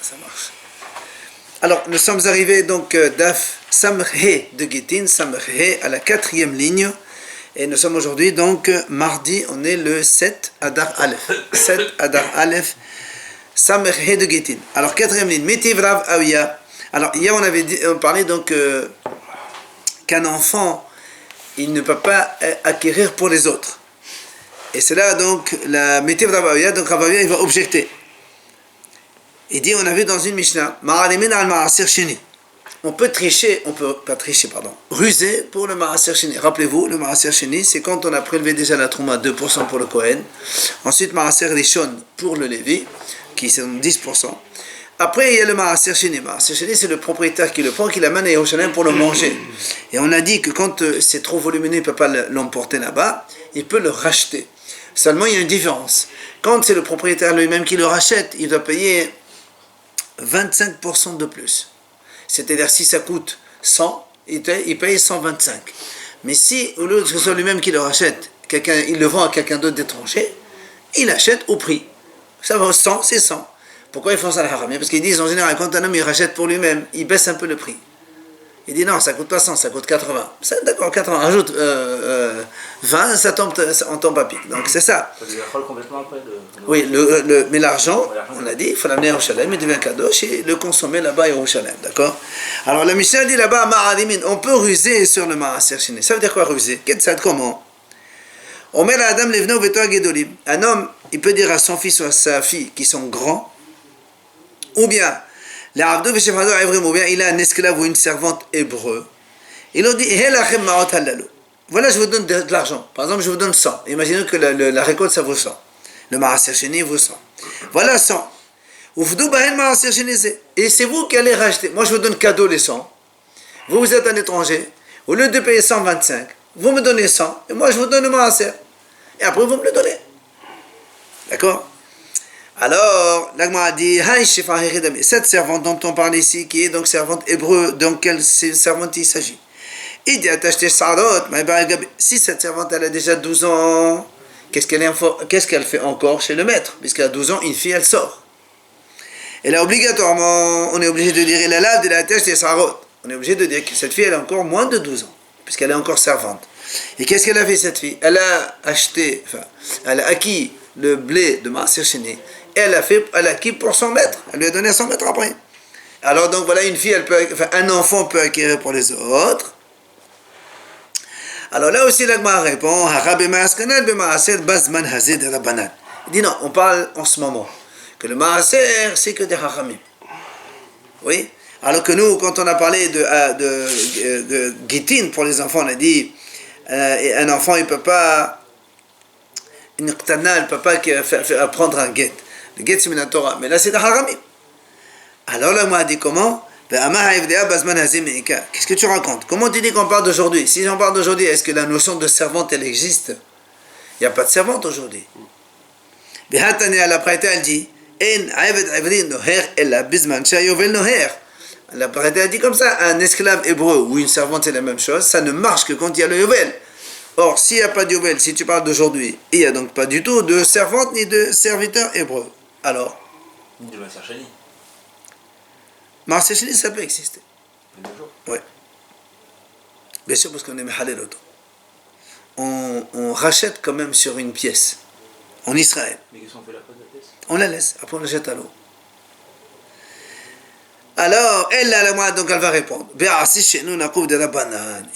ça marche. Alors, nous sommes arrivés donc d'Af Samhe de Gittin, Samhe à la 4e ligne. Et nous sommes aujourd'hui donc mardi, on est le 7 Adar Aleph. 7 Adar Aleph, Samhe de Gittin. Alors, 4e ligne, Mitiv Rav Aouya. Alors, hier on parlait donc qu'un enfant, il ne peut pas acquérir pour les autres. Et c'est là donc la Mitiv Rav Aouya, donc Rav Aouya il va objecter. Il dit, on a vu dans une Mishnah, on peut tricher, ruser pour le Ma'aser Sheni. Rappelez-vous, le Ma'aser Sheni, c'est quand on a prélevé déjà la Trouma 2% pour le Kohen. Ensuite, Ma'aser Rishon pour le Lévi, qui c'est 10%. Après, il y a le Ma'aser Sheni. Ma'aser Sheni, c'est le propriétaire qui le prend, qui l'amène à Yerushalayim pour le manger. Et on a dit que quand c'est trop volumineux, il ne peut pas l'emporter là-bas, il peut le racheter. Seulement, il y a une différence. Quand c'est le propriétaire lui-même qui le rachète, il doit payer 25% de plus. C'est-à-dire si ça coûte 100, il paye 125. Mais si, au lieu que ce soit lui-même qui le rachète, il le vend à quelqu'un d'autre d'étranger, il achète au prix. Ça vaut 100, c'est 100. Pourquoi ils font ça, les haramim? Parce qu'ils disent en général, quand un homme il rachète pour lui-même, il baisse un peu le prix. Il dit non, ça coûte pas 100, ça coûte 80. D'accord, 80, rajoute 20, on tombe à pic. Donc c'est ça. Oui, mais l'argent, on a dit, il faut l'amener à Yerushalayim, il devient kadosh et le consommer là-bas à Yerushalayim. D'accord? Alors la Mishnah dit là-bas, on peut ruser sur le Ma'aser Sheni. Ça veut dire quoi ruser? Comment? On met la Adam Levno Veto Gedolim. Un homme, il peut dire à son fils ou à sa fille qui sont grands, ou bien il a un esclave ou une servante hébreu. Il leur dit, voilà, je vous donne de l'argent. Par exemple, je vous donne 100. Imaginez que la récolte, ça vaut 100. Le Ma'aser Sheni vaut 100. Voilà 100. Et c'est vous qui allez racheter. Moi, je vous donne cadeau les 100. Vous êtes un étranger. Au lieu de payer 125, vous me donnez 100. Et moi, je vous donne le Ma'aser. Et après, vous me le donnez. D'accord? Alors, l'Agma a dit, cette servante dont on parle ici, qui est donc servante hébreu, de quelle servante il s'agit? Il dit, si cette servante elle a déjà 12 ans, qu'est-ce qu'elle fait encore chez le maître? Puisqu'elle a 12 ans, une fille, elle sort. Et là, obligatoirement, on est obligé de dire, on est obligé de dire que cette fille, elle a encore moins de 12 ans, puisqu'elle est encore servante. Et qu'est-ce qu'elle a fait, cette fille? Elle a acquis le blé de Ma'aser Sheni. Elle a acquis pour son maître. Elle lui a donné son maître après. Alors donc voilà, une fille, un enfant peut acquérir pour les autres. Alors là aussi, l'Agma répond, il dit non, on parle en ce moment que le Ma'aser, c'est que des hachamim. Oui. Alors que nous, quand on a parlé de Gittin pour les enfants, on a dit un enfant, il ne peut pas, une qtana, il ne peut pas prendre un guet. Le guet, c'est une Torah. Mais là, c'est des haramim. Alors là, moi, a dit comment? Qu'est-ce que tu racontes? Comment tu dis qu'on parle d'aujourd'hui? Si on parle d'aujourd'hui, est-ce que la notion de servante, elle existe? Il n'y a pas de servante aujourd'hui. La Braïta, elle dit, la Braïta, elle dit comme ça, un esclave hébreu ou une servante, c'est la même chose, ça ne marche que quand il y a le yovel. Or, s'il n'y a pas de yovel, si tu parles d'aujourd'hui, il n'y a donc pas du tout de servante ni de serviteur hébreu. Alors? Ni de Ma'aser Sheni. Ma'aser Sheni, ça peut exister. Oui. Bien sûr, parce qu'on est mehalel auto. On rachète quand même sur une pièce. En Israël. Mais qu'est-ce qu'on fait la pièce? On la laisse, après on la jette à l'eau. Alors, donc elle va répondre.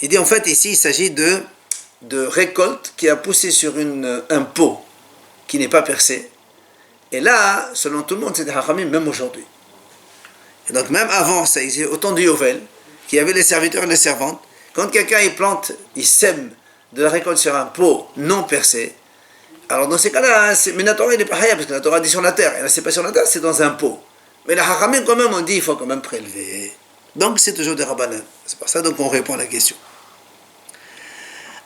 Il dit en fait ici, il s'agit de récolte qui a poussé sur un pot qui n'est pas percé. Et là, selon tout le monde, c'est des hachamim, même aujourd'hui. Et donc même avant, ça existait autant de Yovel, qu'il y avait les serviteurs et les servantes. Quand quelqu'un il sème de la récolte sur un pot non percé, alors dans ces cas-là, mais la Torah, il n'est pas hayab, parce que la Torah dit sur la terre. Et là, c'est pas sur la terre, c'est dans un pot. Mais la hachamim, quand même, on dit, il faut quand même prélever. Donc c'est toujours des rabbanan. C'est pour ça donc on répond à la question.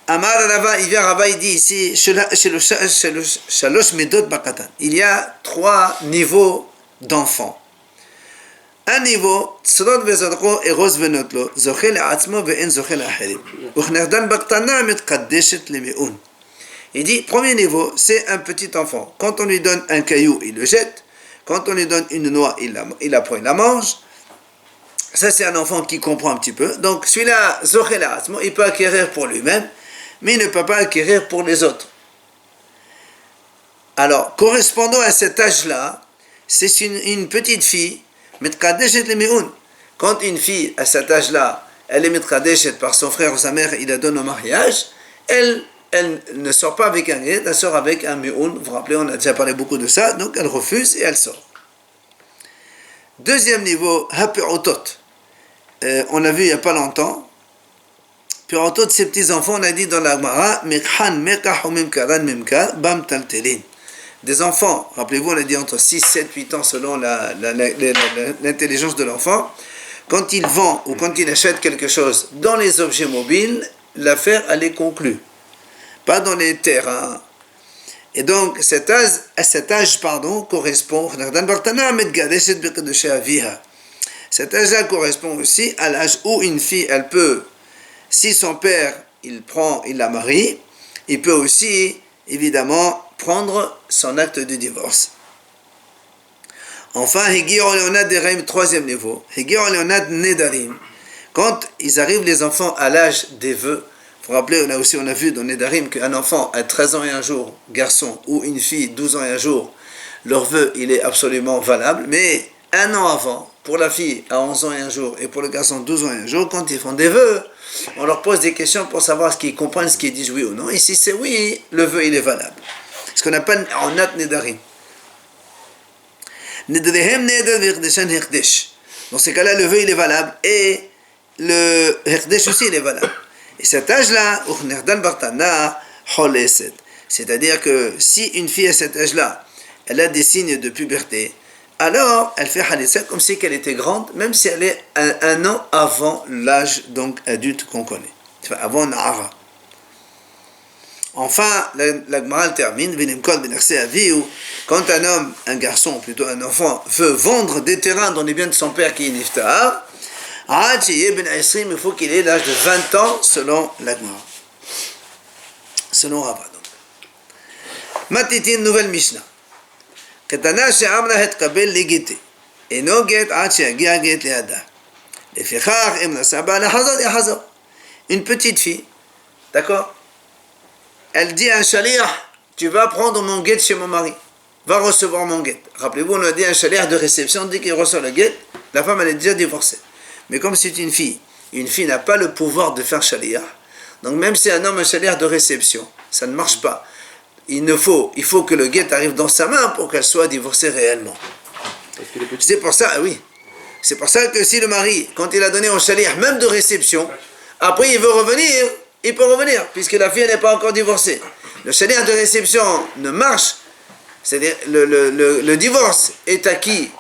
Amar Rava, il vient Rava, il dit ici, Shalosh Medot Bakatan. Il y a 3 niveaux d'enfants. Un niveau, Tzrod Vezadro et Ros Venotlo, Zoché Le'atzmo ve'en Zoché Le'acherim. Uchnerdan Baktana Metkadeshet Le'me'un. Il dit, premier niveau, c'est un petit enfant. Quand on lui donne un caillou, il le jette. Quand on lui donne une noix, il la prend, il la mange. Ça, c'est un enfant qui comprend un petit peu. Donc, celui-là, il peut acquérir pour lui-même, mais il ne peut pas acquérir pour les autres. Alors, correspondant à cet âge-là, c'est une petite fille, quand une fille, à cet âge-là, elle est mitkadeshet par son frère ou sa mère, il la donne au mariage, elle ne sort pas avec un guet, elle sort avec un mioun. Vous vous rappelez, on a déjà parlé beaucoup de ça, donc elle refuse et elle sort. Deuxième niveau, hapi'otot. On a vu il n'y a pas longtemps, pi'otot, ces petits-enfants, on a dit dans la Gemara, mikhan, mekah ou mimkaran, mimkar, bam taltelin. Des enfants, rappelez-vous, on a dit entre 6, 7, 8 ans selon l'intelligence de l'enfant, quand il vend ou quand il achète quelque chose dans les objets mobiles, l'affaire, elle est conclue. Pas dans les terrains. Et donc, cet âge, correspond, cet âge-là correspond aussi à l'âge où une fille, elle peut, si son père, il la marie, il peut aussi, évidemment, prendre son acte de divorce. Enfin, troisième niveau, quand ils arrivent les enfants à l'âge des vœux, vous vous rappelez, on a vu dans Nedarim qu'un enfant à 13 ans et un jour, garçon, ou une fille 12 ans et un jour, leur vœu, il est absolument valable, mais un an avant, pour la fille à 11 ans et un jour, et pour le garçon 12 ans et un jour, quand ils font des vœux, on leur pose des questions pour savoir ce qu'ils comprennent, ce qu'ils disent oui ou non, et si c'est oui, le vœu, il est valable. Ce qu'on appelle en nat Nedarim. Dans ces cas-là, le vœu il est valable et le hekdesh aussi il est valable. Et cet âge-là, c'est-à-dire que si une fille à cet âge-là, elle a des signes de puberté, alors elle fait halissa comme si elle était grande, même si elle est un an avant l'âge donc adulte qu'on connaît, avant Na'ara. Enfin, la Gemara termine, quand un homme, un garçon, plutôt un enfant, veut vendre des terrains dans les biens de son père qui est niftar, il faut qu'il ait l'âge de 20 ans selon la Gemara. Selon Rava. Matiti, une nouvelle Mishnah. Ketana she'amna hetkabel ligite. Eno get ad she'agia get le'ada. Lefichach im nasaba lahazor yahazor. Une petite fille, d'accord? Elle dit à un shaliach, tu vas prendre mon guet chez mon mari, va recevoir mon guet. Rappelez-vous, on a dit un shaliach de réception, dès qu'il reçoit le guet, la femme elle est déjà divorcée. Mais comme c'est une fille n'a pas le pouvoir de faire shaliach, donc même si un homme a un shaliach de réception, ça ne marche pas. Il faut que le guet arrive dans sa main pour qu'elle soit divorcée réellement. C'est pour ça, oui. C'est pour ça que si le mari, quand il a donné au shaliach, même de réception, après il veut revenir, il peut revenir, puisque la fille n'est pas encore divorcée. Le shaliach de réception ne marche, c'est-à-dire le divorce est acquis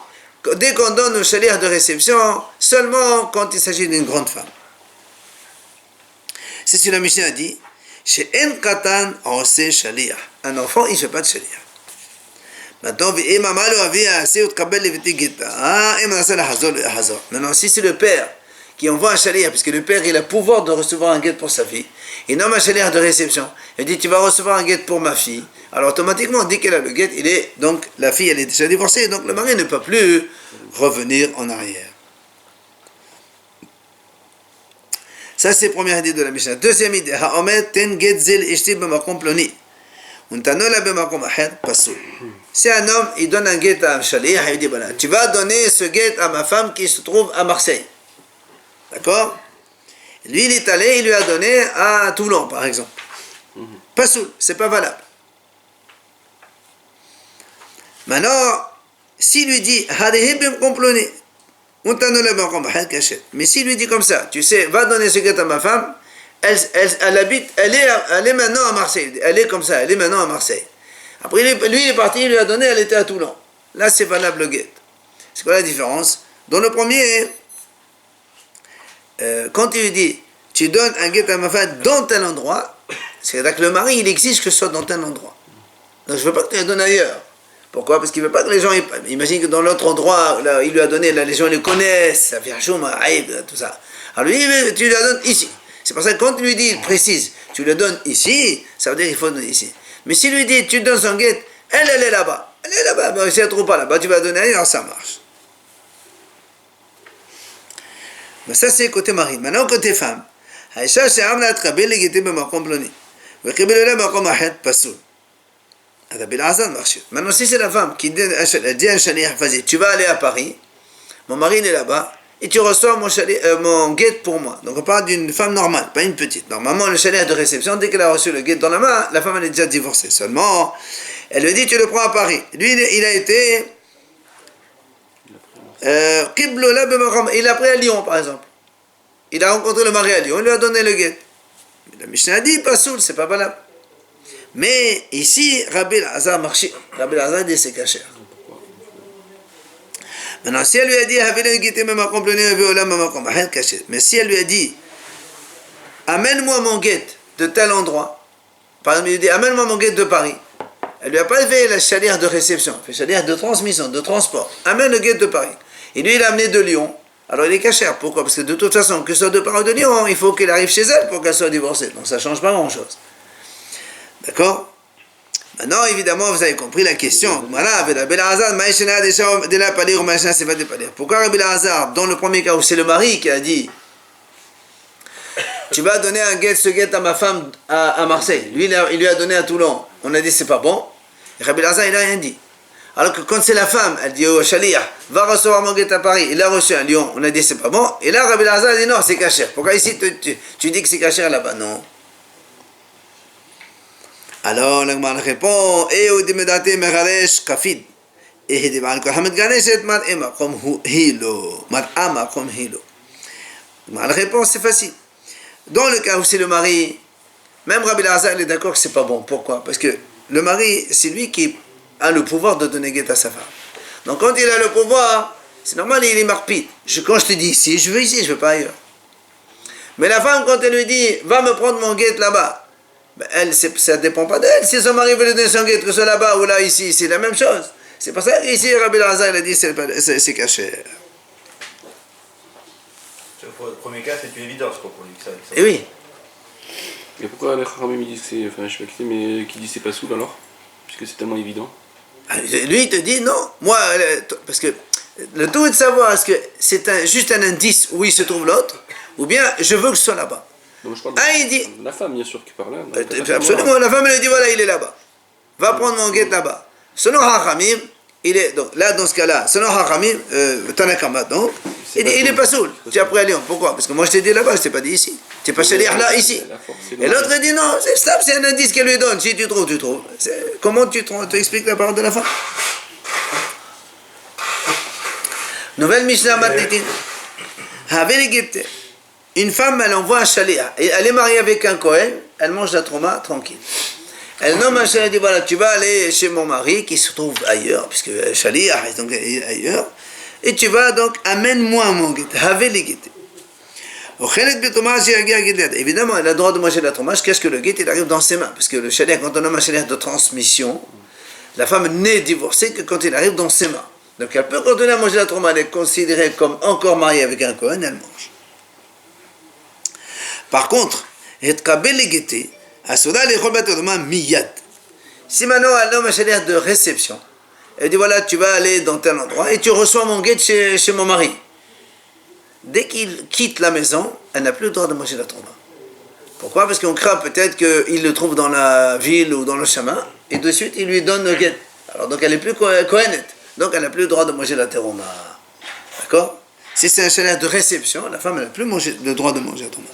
dès qu'on donne au shaliach de réception, seulement quand il s'agit d'une grande femme. C'est ce que la Mishnah a dit, chez En Katan, on sait shaliach. Un enfant, il ne fait pas de shaliach. Maintenant, si c'est le père qui envoie un shaliach, parce que le père il a le pouvoir de recevoir un guet pour sa fille, il nomme un shaliach de réception, il dit tu vas recevoir un guet pour ma fille, alors automatiquement dès qu'elle a le guet, donc la fille elle est déjà divorcée, donc le mari ne peut plus revenir en arrière. Ça c'est la première idée de la Mishnah. Deuxième idée, si un homme il donne un guet à un shaliach, il dit voilà, tu vas donner ce guet à ma femme qui se trouve à Marseille. D'accord? Lui, il est allé, il lui a donné à Toulon, par exemple. Pas soul, c'est pas valable. Maintenant, s'il lui dit, mais s'il lui dit comme ça, tu sais, va donner ce guet à ma femme, elle est maintenant à Marseille. Elle est comme ça, elle est maintenant à Marseille. Après, lui, il est parti, il lui a donné, elle était à Toulon. Là, c'est valable le guet. C'est quoi la différence? Dans le premier, quand il lui dit tu donnes un guet à ma femme dans tel endroit, c'est-à-dire que le mari il exige que ce soit dans tel endroit. Donc je ne veux pas que tu la donnes ailleurs. Pourquoi? Parce qu'il ne veut pas que les gens imaginent que dans l'autre endroit là, il lui a donné, là, les gens le connaissent, ça fait choum, tout ça. Alors lui tu la donnes ici. C'est pour ça que quand il lui dit, il précise, tu le donnes ici, ça veut dire qu'il faut donner ici. Mais s'il lui dit tu donnes son guet, elle est là-bas. Elle est là-bas, mais si elle ne trouve pas là-bas, tu vas donner ailleurs, ça marche. Mais ça, c'est côté mari. Maintenant, côté femme. האישה שעמלה תקבל לגיטים במקום פלוני וקיבל אליהם במקום אחר פסול. אז בלעזן מכשיר. Maintenant, si c'est la femme qui dit à un shaliach, vas-y, tu vas aller à Paris, mon mari est là-bas, et tu reçois mon guet pour moi. Donc on parle d'une femme normale, pas une petite. Normalement, le shaliach de réception, dès qu'elle a reçu le guet dans la main, la femme elle est déjà divorcée. Seulement, elle lui dit, tu le prends à Paris. Lui, il a été... il a pris à Lyon, par exemple. Il a rencontré le mari à Lyon, il lui a donné le guet. La Mishnah a dit, pas soul, c'est pas valable. Mais ici, Rabbi Elazar marché. Rabbi Elazar dit c'est caché. Maintenant, si elle lui a dit, mais si elle lui a dit, amène-moi mon guet de tel endroit, par exemple, il lui dit, amène-moi mon guet de Paris, elle lui a pas fait la chalière de réception, elle fait chalière de transmission, de transport, amène le guet de Paris. Et lui, il l'a amené de Lyon. Alors il est cachère. Pourquoi? Parce que de toute façon, que ce soit de Paris ou de Lyon, il faut qu'il arrive chez elle pour qu'elle soit divorcée. Donc ça ne change pas grand-chose. D'accord? Maintenant, évidemment, vous avez compris la question. Voilà, pourquoi Rabbi Elazar, dans le premier cas où c'est le mari qui a dit tu vas donner ce guet à ma femme à Marseille. Lui, il lui a donné à Toulon. On a dit c'est pas bon. Et Rabbi Elazar, il n'a rien dit. Alors que quand c'est la femme, elle dit au Shaliach, va recevoir mon guet à Paris, il l'a reçu à Lyon, on a dit c'est pas bon, et là Rabbi Elazar dit non, c'est cachère. Pourquoi ici tu dis que c'est cachère là-bas? Non. Alors l'Agmar répond, et au dimedate meraresh kafid, et il dit Hamad Ganeshet mar'ema comme hilo, mar'ama comme hilo. La réponse c'est facile. Dans le cas où c'est le mari, même Rabbi Elazar il est d'accord que c'est pas bon. Pourquoi? Parce que le mari, c'est lui qui a le pouvoir de donner guet à sa femme. Donc quand il a le pouvoir, c'est normal, il est marpide. Quand je te dis ici, je veux pas ailleurs. Mais la femme, quand elle lui dit, va me prendre mon guet là-bas, ben elle, ça ne dépend pas d'elle. Si son mari veut lui donner son guet, que ce soit là-bas ou là, ici, c'est la même chose. C'est pour ça qu'ici, Rabbi Elazar, il a dit, c'est caché. Pour le premier cas, c'est une évidence pour lui. Et oui. Et pourquoi les Khamim disent que c'est... Enfin, je sais pas qui c'est, mais qui dit c'est pas soul alors? Puisque c'est tellement évident. Lui, il te dit non. Moi, parce que le tout est de savoir est-ce que c'est juste un indice où il se trouve l'autre, ou bien je veux que ce soit là-bas. Donc je parle il dit, la femme, bien sûr, qui parle là. absolument, la femme elle lui dit voilà, il est là-bas. Va prendre mon guet là-bas. Selon Hachamim, il est. Donc là, dans ce cas-là, selon Hachamim, Tanakama, donc, il est pas soul. Tu as pris à Lyon. Pourquoi? Parce que moi je t'ai dit là-bas, je t'ai pas dit ici. Tu n'es pas chez là, ici. Et l'autre dit non, c'est un indice qu'elle lui donne. Si tu trouves, tu trouves. Comment tu expliques la parole de la femme? Nouvelle Mishnah Matnitin. Une femme, elle envoie un shaliach. Elle est mariée avec un Kohen, elle mange la trauma tranquille. Elle nomme un shaliach, elle dit voilà, tu vas aller chez mon mari qui se trouve ailleurs, puisque shaliach est donc ailleurs, et tu vas donc, amène-moi mon guet. Évidemment, elle a le droit de manger la trauma. Qu'est-ce que le guet? Il arrive dans ses mains. Parce que le shaliach, quand on nomme un shaliach de transmission, la femme n'est divorcée que quand il arrive dans ses mains. Donc elle peut continuer à manger la trauma, elle est considérée comme encore mariée avec un Kohen, elle mange. Par contre, si maintenant elle nomme un shaliach de réception, elle dit voilà, tu vas aller dans tel endroit et tu reçois mon guet chez mon mari. Dès qu'il quitte la maison, elle n'a plus le droit de manger la trauma. Pourquoi? Parce qu'on craint peut-être qu'il le trouve dans la ville ou dans le chemin, et de suite il lui donne le guet. Alors donc elle n'est plus kohenet, donc elle n'a plus le droit de manger la trauma. D'accord? Si c'est un shaliach de réception, la femme n'a plus le droit de manger la trauma.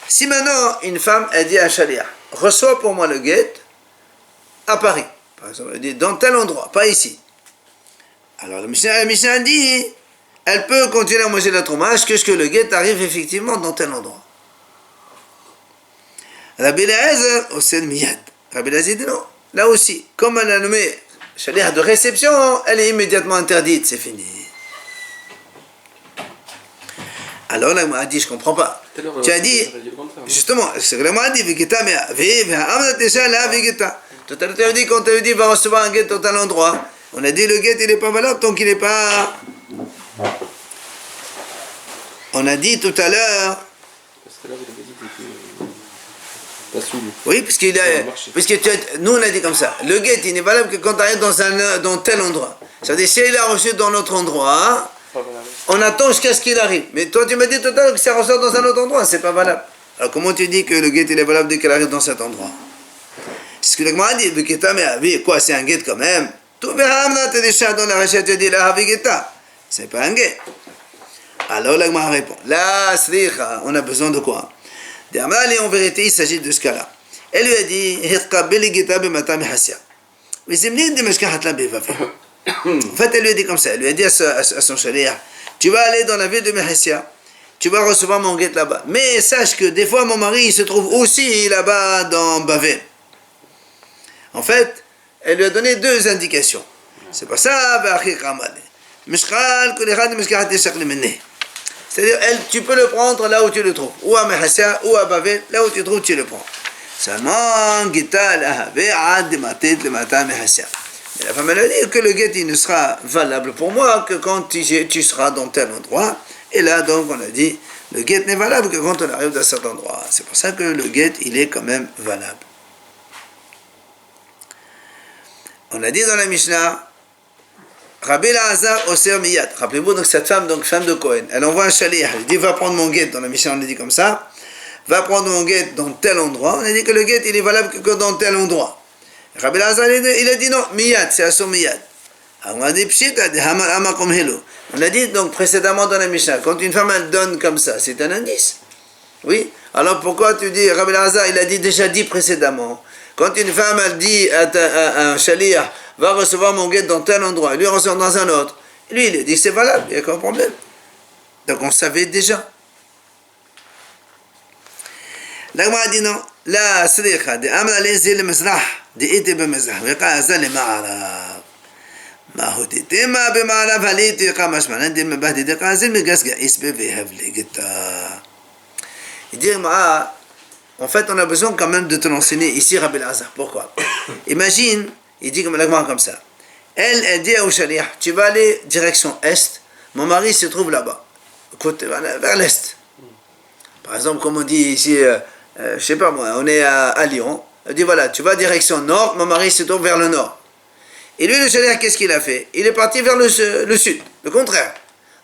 Si maintenant une femme elle dit à un shaliach, reçois pour moi le guet à Paris, par exemple, elle dit dans tel endroit, pas ici. Alors le Mishnah dit, elle peut continuer à manger la trauma jusqu'à ce que le guet arrive effectivement dans tel endroit. Rabbi Elazar osel miyad. Rabbi Elazar dit non. Là aussi, comme elle a nommé shaliach de réception, elle est immédiatement interdite, c'est fini. Alors là, a dit, je ne comprends pas. Tu as dit, justement, c'est que là, a dit, Vegeta, mais tout à l'heure, tu as dit, quand tu as dit, va recevoir un guet dans tel endroit, on a dit, le guet, il n'est pas valable tant qu'il n'est pas On a dit tout à l'heure. Parce que là, vous avez dit que c'était pas saoul. Oui, nous on a dit comme ça. Le guet, il n'est valable que quand tu arrives dans tel endroit. C'est-à-dire, si il a reçu dans notre endroit, on attend jusqu'à ce qu'il arrive. Mais toi, tu m'as dit tout à l'heure que ça ressort dans un autre endroit, c'est pas valable. Alors, comment tu dis que le guet, il est valable dès qu'il arrive dans cet endroit? C'est ce que le Gemara dit. Quoi, c'est un guet quand même? Tout verra, tu dis, dans la recherche, tu dis, la havigeta. C'est pas un guet. Alors, la Gemara répond. Là, on a besoin de quoi? En vérité, il s'agit de ce cas-là. Elle lui a dit, en fait, elle lui a dit comme ça. Elle lui a dit à son chalier, tu vas aller dans la ville de Mehessia, tu vas recevoir mon guet là-bas. Mais sache que des fois, mon mari il se trouve aussi là-bas dans Bavel. En fait, elle lui a donné deux indications. C'est pas ça, c'est-à-dire, tu peux le prendre là où tu le trouves. Ou à Mehessia, ou à Bavel, là où tu trouves, tu le prends. Seulement, Gita l'ahave ad matit le matin Mehessia. Et la femme elle a dit que le guet il ne sera valable pour moi que quand tu seras dans tel endroit. Et là donc on a dit le guet n'est valable que quand on arrive dans cet endroit. C'est pour ça que le guet il est quand même valable. On a dit dans la Mishnah Rabbi Elazar Oser Miyad. Rappelez-vous donc cette femme, donc femme de Cohen, elle envoie un chalier, elle dit va prendre mon guet. Dans la Mishnah on a dit comme ça, va prendre mon guet dans tel endroit. On a dit que le guet il est valable que dans tel endroit. Rabbi Elazar, il a dit non, miyad, c'est asur miyad. On a dit pshita, on a dit donc précédemment dans la Mishnah, quand une femme elle donne comme ça, c'est un indice. Oui, alors pourquoi tu dis, Rabbi Elazar, il a déjà dit précédemment, quand une femme elle dit à un chalier, va recevoir mon guet dans tel endroit, lui reçoit dans un autre, lui il a dit c'est valable, il n'y a aucun problème. Donc on savait déjà. La Gemara dit non, la sriqa de amra lezi le mizrah. دئت بمزح وقال لمعرب ما هو تتما بمعرب هليت يقام مشمع ندي المبهدي دي قازل مقاسق اسبه في هفلي قطا. Il dit en fait on a besoin quand même de te l'enseigner ici Rabbi Elazar. Pourquoi? Imagine, il dit comme ça. Elle dit au chaliah, tu vas aller direction est, mon mari se trouve là-bas, côté vers l'est. Par exemple, comme on dit ici, je sais pas moi, on est à Lyon. Elle dit voilà, tu vas direction nord, mon mari se tourne vers le nord. Et lui, le chalier, qu'est-ce qu'il a fait? Il est parti vers le sud, le contraire.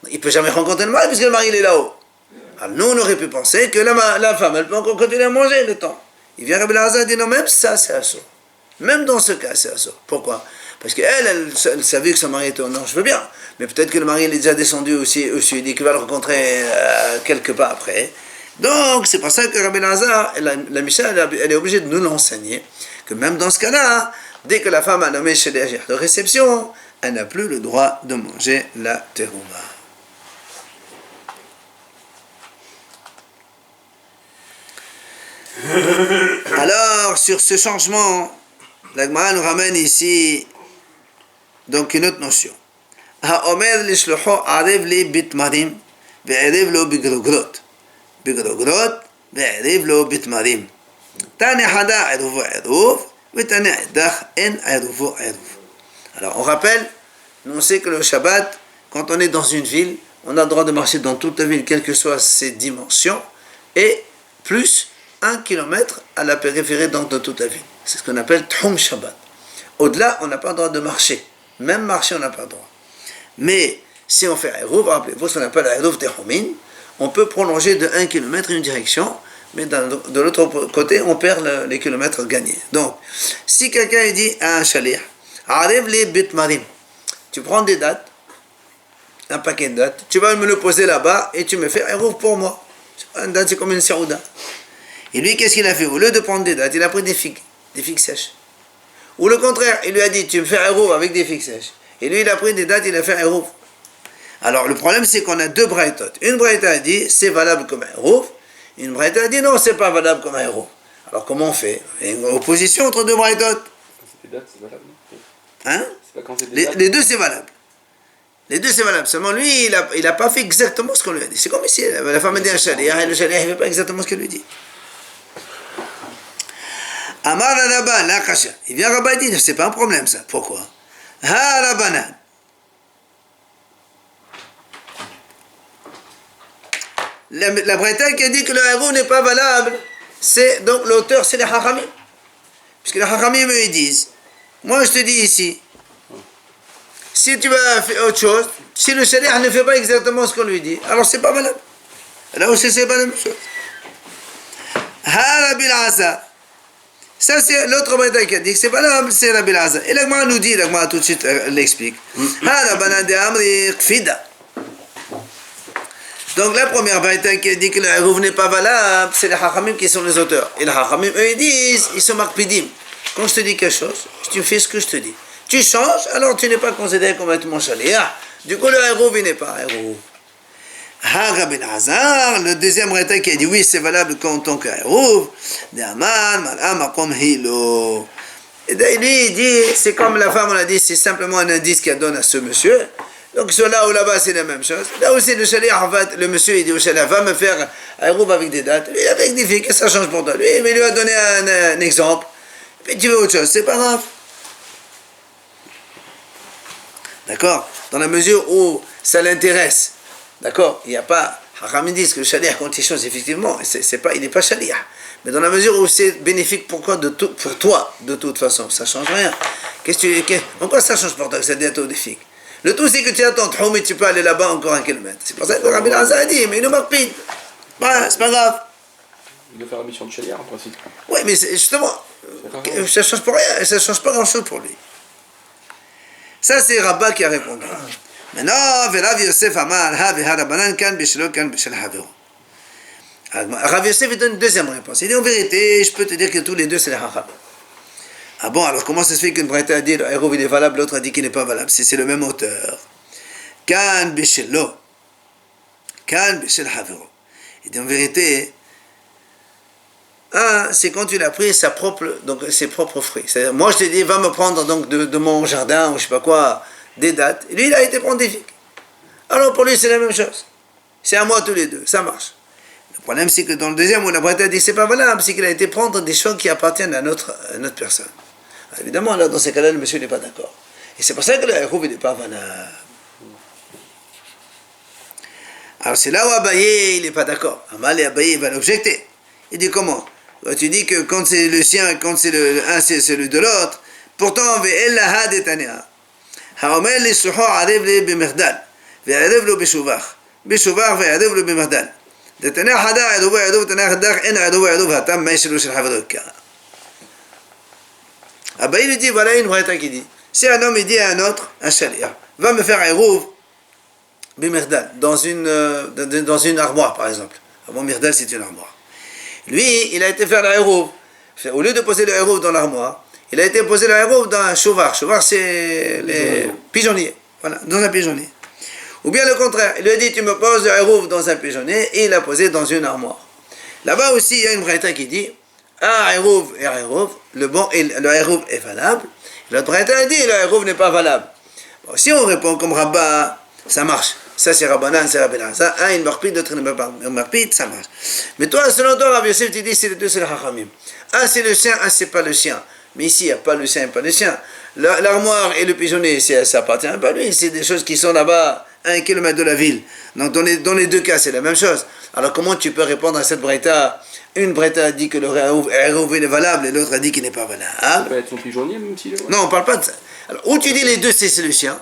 Il ne peut jamais rencontrer le mari parce que le mari il est là-haut. Alors nous, on aurait pu penser que la femme, elle peut encore continuer à manger le temps. Il vient Rabbi Elazar et dit non, même ça, c'est assourd. Même dans ce cas, c'est assourd. Pourquoi? Parce qu'elle savait que son mari était au nord, je veux bien. Mais peut-être que le mari il est déjà descendu aussi au sud et qu'il va le rencontrer quelque part après. Donc, c'est pour ça que Rabbi Elazar, la Mishnah, elle est obligée de nous l'enseigner, que même dans ce cas-là, dès que la femme a nommé chez les de réception, elle n'a plus le droit de manger la terouma. Alors, sur ce changement, la Gemara nous ramène ici donc une autre notion. Ha-omer lishlocho arev li bitmarim ve'erev lo bigrogrot. بقرقرات بعرف له بتماريم تاني حدا عرفه عرف وتاني عدخ ان عرفه عرف. Alors on rappelle, nous on sait que le Shabbat, quand on est dans une ville, on a le droit de marcher dans toute la ville, quelles que soient ses dimensions, et plus 1 kilomètre à la périphérie dans toute la ville. C'est ce qu'on appelle Tchum Shabbat. Au-delà, on n'a pas le droit de marcher. Même marcher, on n'a pas le droit. Mais si on fait Eruv, rappelez-vous ce qu'on appelle Eruv Techumin, on peut prolonger de 1 km une direction, mais de l'autre côté, on perd les kilomètres gagnés. Donc, si quelqu'un dit à un chalier, arrive les bitmarim, tu prends des dates, un paquet de dates, tu vas me le poser là-bas et tu me fais un rouvre pour moi. Une date, c'est comme une saouda. Et lui, qu'est-ce qu'il a fait? Au lieu de prendre des dates, il a pris des figues sèches. Ou le contraire, il lui a dit, tu me fais un rouvre avec des figues sèches. Et lui, il a pris des dates, il a fait un rouvre. Alors, le problème, c'est qu'on a deux braïtot. Une braïta a dit, c'est valable comme un rouf. Une braïta a dit, non, c'est pas valable comme un rouf. Alors, comment on fait? Il y a une opposition entre deux braïtot. C'est des dates, c'est valable. Hein? C'est pas quand c'est des dates. Les deux, c'est valable. Les deux, c'est valable. Seulement, lui, il n'a pas fait exactement ce qu'on lui a dit. C'est comme ici, la femme a dit un chalier, et le chalier, il ne fait pas exactement ce qu'elle lui dit. Amar Rabba, la kasha. Il vient Rabba, il dit, c'est pas un problème, ça. Pourquoi? Ha Rabbana. La Braïta qui a dit que le héros n'est pas valable, c'est donc l'auteur, c'est les Hachamim. Puisque les Hachamim, ils disent, moi je te dis ici, si tu vas faire autre chose, si le shari'a ne fait pas exactement ce qu'on lui dit, alors c'est pas valable. Là aussi c'est pas la même chose. Rabbi Elazar. Ça c'est l'autre Braïta qui a dit que c'est valable, c'est Rabbi Elazar. Et l'Agma nous dit, l'Agma tout de suite l'explique. Donc la première Braïta qui a dit que le hérouv n'est pas valable, c'est les Hachamim qui sont les auteurs. Et les Hachamim, eux, ils disent, ils sont marpidim. Quand je te dis quelque chose, tu fais ce que je te dis. Tu changes, alors tu n'es pas considéré comme étant mon shaliach. Du coup, le hérouv, il n'est pas hérouv. Rabbi Elazar, le deuxième Braïta qui a dit oui, c'est valable en tant que hérouv. Et lui, il dit, c'est comme la femme, on a dit, c'est simplement un indice qu'elle donne à ce monsieur. Donc, soit là ou là-bas, c'est la même chose. Là aussi, le shaliach, le monsieur, il dit au shaliach, va me faire un hérouv avec des dates. Lui, avec des filles, qu'est-ce que ça change pour toi? Lui, il lui a donné un exemple. Puis tu veux autre chose, c'est pas grave. D'accord? Dans la mesure où ça l'intéresse. D'accord? Il n'y a pas. Hachamim disent que le shaliach, quand il change, effectivement, il n'est pas shaliach. Mais dans la mesure où c'est bénéfique pour toi, de toute façon, ça ne change rien. En quoi ça change pour toi que ça devient bénéfique? Le tout, c'est que tu attends, mais tu peux aller là-bas encore 1 kilomètre. C'est pour ça que Rabbi Elazar a dit, mais il nous marque pide. Voilà, c'est pas grave. Il doit faire la mission de shaliach en principe. Oui, mais justement, ça ne change pas rien, ça ne change pas grand-chose pour lui. Ça, c'est Rabba qui a répondu. Maintenant, Rav Yosef Amar, Harabanan kan bishlo kan bishel havero. Rav Yosef donne une deuxième réponse. Il dit en vérité, je peux te dire que tous les deux, c'est les Hachamim. Ah bon, alors comment ça se fait qu'une Braïta a dit le hérouv il est valable, l'autre a dit qu'il n'est pas valable? Si c'est le même auteur. Kan bishelo, kan bishel havero. Il dit en vérité, c'est quand il a pris ses propres fruits. C'est-à-dire, moi je t'ai dit, va me prendre donc de mon jardin, ou je sais pas quoi, des dates. Et lui, il a été pontifique. Alors pour lui, c'est la même chose. C'est à moi tous les deux, ça marche. Le problème, c'est que dans le deuxième, où la Braïta a dit, c'est pas valable, c'est qu'il a été prendre des choses qui appartiennent à notre personne. Alors, évidemment, là, dans ces cas-là, le monsieur n'est pas d'accord. Et c'est pour ça que le hérouv, il n'est pas valable. Alors c'est là où Abaye, il n'est pas d'accord. Amal et Abaye, il va l'objecter. Il dit comment? Tu dis que quand c'est le sien et quand c'est un, c'est celui de l'autre. Pourtant, ve'ella had etanea. Ha'omer li suho arev li b'merdal. Ve'arev lo b'shuvach. B'shuvach ve'arev lo b'merdal. Detanea hada arevu arevu tanea hadach en arevu arevu hatam ma'ishelu shel havadokka. Abaye lui dit, voilà une Braïta qui dit, si un homme il dit à un autre, un shaliach, va me faire un hérouv b'merdal, dans une armoire par exemple. Bon, merdal c'est une armoire. Lui, il a été faire le hérouv. Au lieu de poser le hérouv dans l'armoire, il a été poser le hérouv dans un chouvar. Chouvar, c'est les pigeonniers. Voilà, dans un pigeonnier. Ou bien le contraire, il lui a dit, tu me poses le hérouv dans un pigeonnier, et il l'a posé dans une armoire. Là-bas aussi, il y a une Braïta qui dit, un hérouv et un hérouv, le hérouv est valable. L'autre Braïta a dit, le hérouv n'est pas valable. Bon, si on répond comme Rabba, ça marche. Ça c'est Rabbanan, c'est Rabbi Elazar. Un il marpite, l'autre il ne marpite, ça marche. Mais toi, selon toi, Rav Yosef, tu dis c'est les deux, c'est le Hachamim. Un c'est le sien, un c'est pas le sien. Mais ici, il n'y a pas le sien et pas le sien. L'armoire et le pigeonnier, ça appartient pas à lui. C'est des choses qui sont là-bas, à 1 kilomètre de la ville. Donc dans les deux cas, c'est la même chose. Alors comment tu peux répondre à cette Braïta? Une Braïta a dit que le hérouv est valable et l'autre a dit qu'il n'est pas valable. Ça va être son pigeonnier, même si Non, on ne parle pas de ça. Alors, ou tu dis les deux, c'est le sien.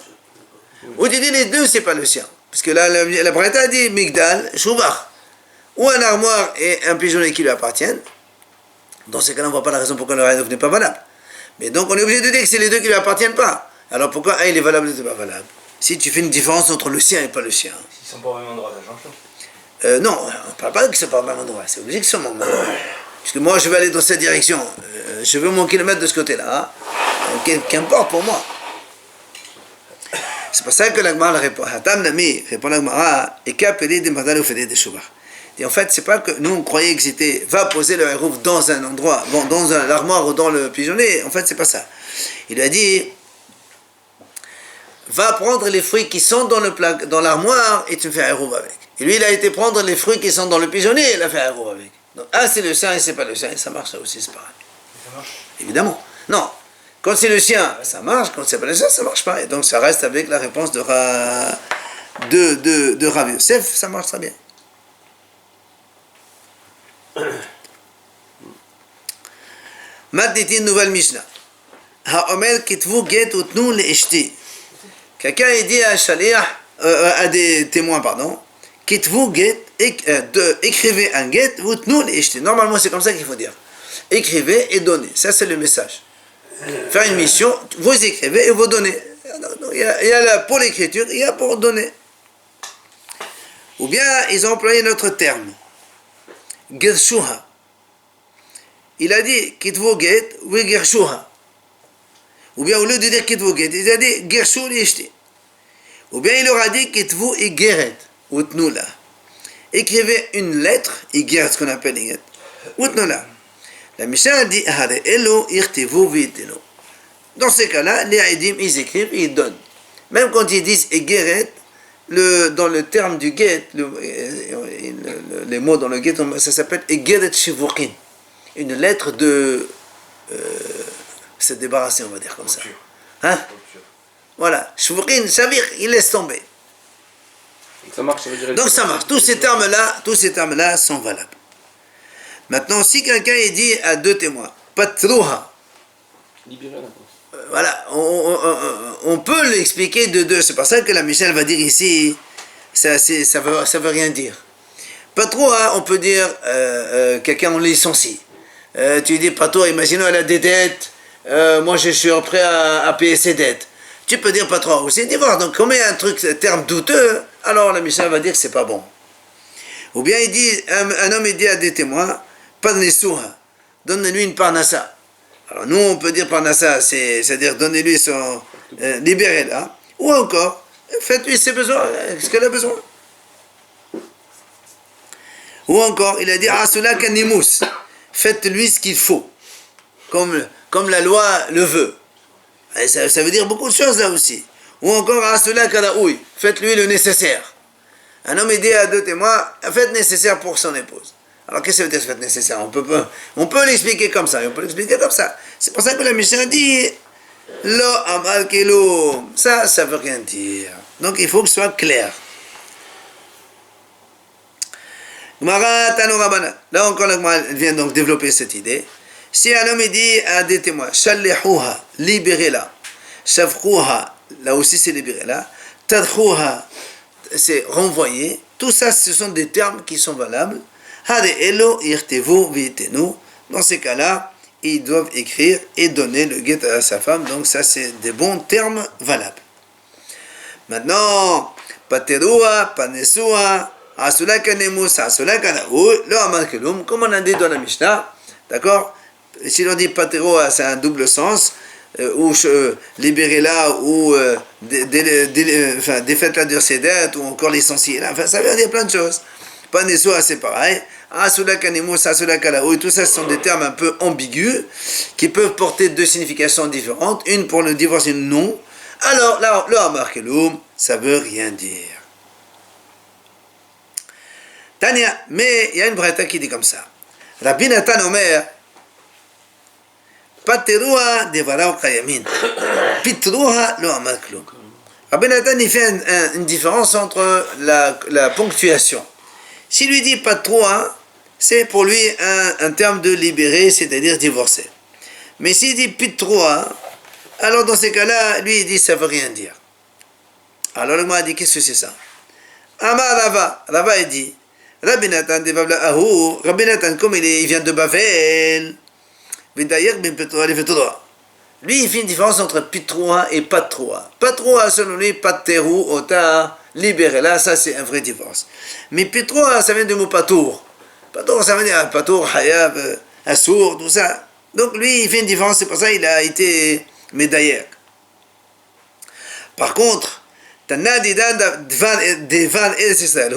Ou tu dis les deux, c'est pas le sien. Parce que là, la Braïta a dit Migdal, Shuvach. Ou un armoire et un pigeonnier qui lui appartiennent. Dans ces cas-là, on ne voit pas la raison pourquoi le hérouv n'est pas valable. Mais donc, on est obligé de dire que c'est les deux qui ne lui appartiennent pas. Alors pourquoi un il est valable et l'autre n'est pas valable? Si tu fais une différence entre le sien et pas le sien. S'ils sont pas au même endroit, ça change tout. Non, on ne parle pas qu'ils sont pas au même endroit. C'est obligé qu'ils soient au même endroit. Parce que moi, je vais aller dans cette direction. Je veux mon kilomètre de ce côté-là. Qu'importe pour moi. C'est pour ça que l'Agmara répond. Hatam Nami répond l'Agmara. Et qu'appelé des mardal ou fédé des chouvach. Et en fait, c'est pas que nous on croyait que c'était va poser le hérouv dans un endroit, bon, dans l'armoire ou dans le pigeonnier. En fait, c'est pas ça. Il a dit va prendre les fruits qui sont dans l'armoire et tu me fais un hérouv avec. Et lui, il a été prendre les fruits qui sont dans le pigeonnier et il a fait un hérouv avec. Donc, c'est le sien et c'est pas le sien. Et ça marche, ça aussi, c'est pareil. Ça marche? Évidemment. Non. Quand c'est le sien, ça marche. Quand c'est pas le sien, ça marche pas. Et donc, ça reste avec la réponse de Rav Yosef, ça marche très bien. Maintenant, une nouvelle Mishnah. Ha'omer kitvu get utnu le'ishti. Quelqu'un a dit à Shaliach, à des témoins, pardon, kitvu get, écrivez un get, utnu le'ishti. Normalement, c'est comme ça qu'il faut dire. Écrivez et donnez. Ça, c'est le message. Faire une mission, vous écrivez et vous donnez. Il y a là pour l'écriture, il y a pour donner. Ou bien, ils ont employé notre terme. Gershuha. Il a dit kitvu get, oui gershuha. Ou bien, au lieu de dire kitvu get, il a dit gershu l'ishti. Ou bien, il leur a dit kitvu igeret, utnula. Écrivez une lettre, igeret, ce qu'on appelle igeret, utnula. La Mishnah a dit hare elo irtivu vitenu. Dans ces cas-là, les Haïdim, ils écrivent et ils donnent. Même quand ils disent igeret, dans le terme du get, les mots dans le get, ça s'appelle igeret shivukin. Une lettre de se débarrasser, on va dire comme ça. Hein? Voilà. Shivukin, ça veut dire, il laisse tomber. Ça marche, ça veut dire... Donc ça marche. Tous ces termes-là sont valables. Maintenant, si quelqu'un est dit à deux témoins, patruha, libérer la voilà, on peut l'expliquer de deux. C'est pour ça que la Michel va dire ici, ça veut rien dire. Patruha, on peut dire quelqu'un on licencie. Tu dis patruha, imaginons elle a des dettes, moi je suis prêt à payer ses dettes. Tu peux dire patruha aussi divorce. Donc comme il y a un terme douteux, alors la Michel va dire que c'est pas bon. Ou bien il dit, un homme il dit à des témoins, parnisuha, donne-lui une parnassa. Alors nous on peut dire parnassa, c'est-à-dire donnez-lui son, libérez-la. Ou encore, faites-lui ses besoins, ce qu'elle a besoin. Ou encore, il a dit, asula kanimous, faites-lui ce qu'il faut, comme la loi le veut. Et ça veut dire beaucoup de choses là aussi. Ou encore, asula kalaoui, faites-lui le nécessaire. Un homme dit à deux témoins, faites nécessaire pour son épouse. Alors qu'est-ce que ça veut dire faites nécessaire? On peut l'expliquer comme ça, C'est pour ça que la Mishnah dit, lo amal kelo, ça veut rien dire. Donc il faut que ce soit clair. Là encore, la Gemara vient donc développer cette idée. Si un homme dit à des témoins, shallihuha, libérez-la, shavruha, là aussi c'est libérez-la, tadhuha, c'est renvoyer. Tout ça, ce sont des termes qui sont valables. Dans ces cas-là, ils doivent écrire et donner le get à sa femme. Donc ça, c'est des bons termes valables. Maintenant, paterua, panesua, asula kanemus, asula kanaou, le amalkelum, comme on a dit dans la Mishnah, d'accord? Si l'on dit paterua, c'est un double sens. Ou libérez-la, ou défaites-la de ses dettes, ou encore licenciez-la. Enfin, ça veut dire plein de choses. Panesua, c'est pareil. Asula kanimus, asula kalaou, tout ça, ce sont des termes un peu ambigus, qui peuvent porter deux significations différentes. Une pour le divorce et une non. Alors, là, le amarkelum, ça veut rien dire. Tania, mais il y a une braïta qui dit comme ça. Rabbi Nathan Omer, Paterua devarao kayamin. Pitruha lo amal klum. Rabbi Nathan il fait une différence entre la ponctuation. S'il lui dit patrua, c'est pour lui un terme de libérer, c'est-à-dire divorcer. Mais s'il dit pitrua, alors dans ces cas-là, lui il dit ça veut rien dire. Alors le m'a dit qu'est-ce que c'est ça? Amar Rava il dit Rabbi Nathan devabla ahu, Rabbi Nathan comme il vient de Bavel. Lui, il fait une différence entre pitroua et patroua. Patroua, selon lui, paterou, ota, libérez-la, ça c'est un vrai divorce. Mais pitroua, ça vient du mot patour. Patour, ça veut dire patour, hayab, assour, tout ça. Donc lui, il fait une différence, c'est pour ça qu'il a été médaillé. Par contre, Tana Devan El Israël,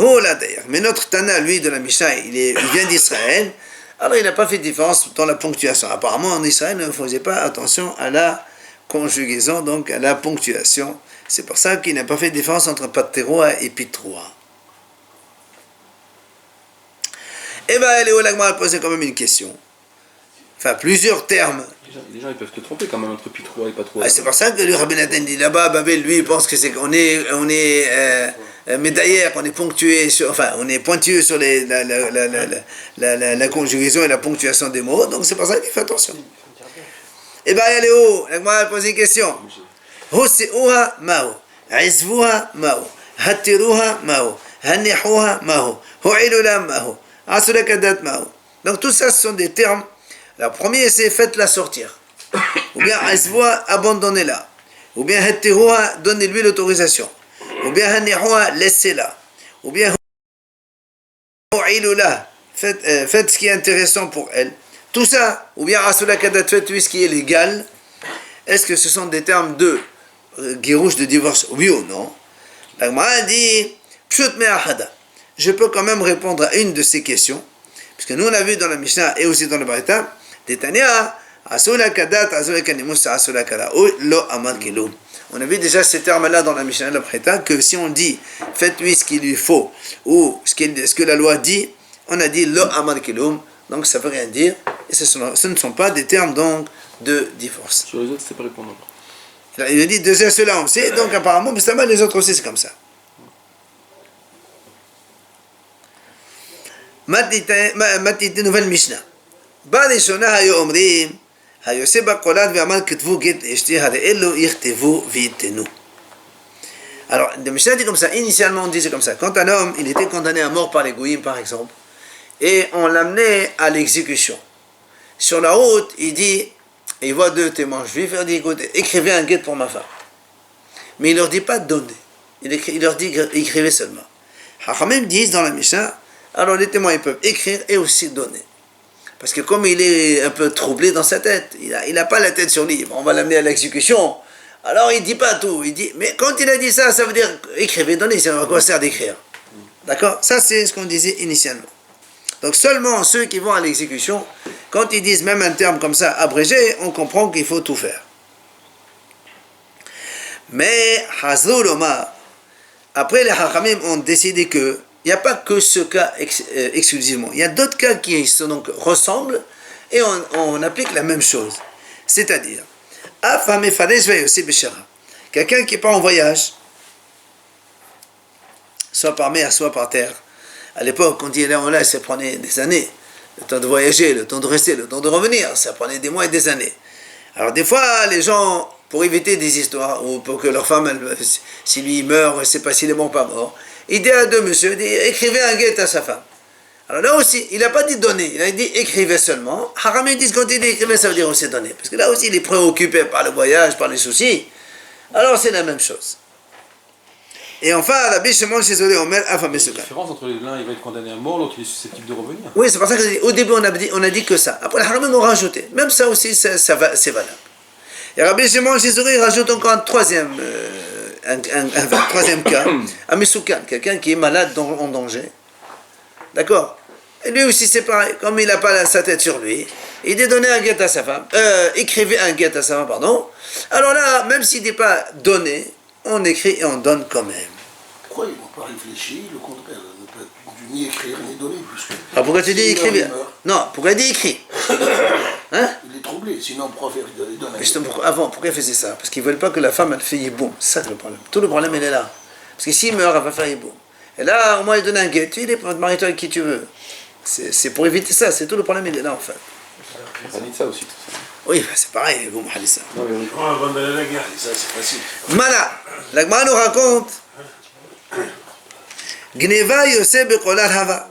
mais notre Tana, lui, de la Mishnah, il vient d'Israël. Alors il n'a pas fait de différence dans la ponctuation. Apparemment en Israël, ne faisait pas attention à la conjugaison, donc à la ponctuation. C'est pour ça qu'il n'a pas fait de différence entre pateroa et pitroa. Et bien, Léo Lagmar a posé quand même une question. enfin plusieurs termes. Les gens ils peuvent te tromper quand même entre P3 et pas trop. C'est pour ça que le Rabbi Nathan dit là-bas, Babel, lui, il pense que c'est qu'on est médaillère, qu'on est ponctué sur, enfin, on est pointueux sur la conjugaison et la ponctuation des mots, donc c'est pour ça qu'il fait attention. Et bien, allez où? Moi, elle pose une question. Husi'uha ma'u, izvuha ma'u, hatiruha ma'u, hanihuha ma'u, hu'ilula ma'u, asulakadat ma'u. Donc tout ça, ce sont des termes. Le premier, c'est faites-la sortir. Ou bien izvuha, abandonnez-la. Ou bien hatiruha, donnez-lui l'autorisation. Ou bien hanihuha, laissez-la. Ou bien hu'ilula, faites ce qui est intéressant pour elle. Tout ça, ou bien asulakadat, faites-lui ce qui est légal. Est-ce que ce sont des termes de guérouche de divorce? Oui ou non? La Gemara dit je peux quand même répondre à une de ces questions, puisque nous on a vu dans la Mishnah et aussi dans le Baraita, on a vu déjà ces termes-là dans la Mishnah et le Baraita, que si on dit faites-lui ce qu'il lui faut, ou ce que la loi dit, on a dit lo amad kilum, donc ça ne veut rien dire, et ce ne sont pas des termes donc de divorce. Sur les autres, c'est pas répondre. Il a dit déjà cela on sait, donc apparemment, mais ça va, les autres aussi c'est comme ça. Matite nouvelle Mishnah. Barishona hayo omrim, hayo seba kolad ve'amal ketvu get eshti hare'elu yichtevu v'yitenu. Alors, le Mishnah dit comme ça, initialement on disait comme ça, quand un homme, il était condamné à mort par les goïms par exemple, et on l'amenait à l'exécution. Sur la route, il dit, il voit deux témoins juifs, il dit, écoute, écrivez un guet pour ma femme. Mais il ne leur dit pas de donner. Il leur dit écrivez seulement. Hachamim disent dans la Mishnah, alors les témoins ils peuvent écrire et aussi donner. Parce que comme il est un peu troublé dans sa tête, il n'a pas la tête sur lui, on va l'amener à l'exécution. Alors il ne dit pas tout, il dit, mais quand il a dit ça, ça veut dire écrivez, donnez, ça va quoi sert d'écrire. D'accord? Ça c'est ce qu'on disait initialement. Donc seulement ceux qui vont à l'exécution, quand ils disent même un terme comme ça, abrégé, on comprend qu'il faut tout faire. Mais, après les Hachamim ont décidé que il n'y a pas que ce cas exclusivement. Il y a d'autres cas qui donc ressemblent et on applique la même chose. C'est-à-dire, quelqu'un qui part en voyage, soit par mer, soit par terre. À l'époque, quand il allait en là, ça prenait des années. Le temps de voyager, le temps de rester, le temps de revenir, ça prenait des mois et des années. Alors des fois, les gens, pour éviter des histoires, ou pour que leur femme, si lui meurt, je ne sais pas s'il est mort ou pas mort, il dit à deux monsieur, écrivez un guet à sa femme. Alors là aussi, il n'a pas dit donner, il a dit écrivez seulement. Haramim dit quand il dit écrivez, ça veut dire aussi donner. Parce que là aussi, il est préoccupé par le voyage, par les soucis. Alors c'est la même chose. Et enfin, Rabbi Shimon Shizori Omer Afamesuka. La différence entre l'un, il va être condamné à mort, l'autre, il est susceptible de revenir. Oui, c'est pour ça qu'au début, on a dit que ça. Après, les Haramim ont rajouté. Même ça aussi, c'est valable. Et Rabbi Shimon Shizori rajoute encore un troisième cas. Amesukan, quelqu'un qui est malade, en danger. D'accord? Et lui aussi, c'est pareil. Comme il n'a pas sa tête sur lui, il dit donner un guet à sa femme. Écrivez un guet à sa femme, pardon. Alors là, même s'il n'est pas donné, on écrit et on donne quand même. Pourquoi ils ne vont pas réfléchir? Le contraire ne peut ni écrire ni donner. Ah, pourquoi tu dis écrire? Non, pourquoi il dit écrit? Hein? Il est troublé, sinon pourquoi faire il donne un justement, pourquoi il faisait ça? Parce qu'ils ne veulent pas que la femme elle fait yiboum. C'est ça le problème. Tout le problème il est là. Parce que s'il meurt, elle va faire yiboum. Et là, au moins il donne un guet. Tu es marie-toi avec qui tu veux. C'est pour éviter ça. C'est tout le problème il est là en fait. On a dit ça aussi. Oui, c'est pareil, vous m'avez dit ça. Non, mais oui. Ça, c'est facile. Mala, la Gemara nous raconte Gneva Yosef Bekolar Hava.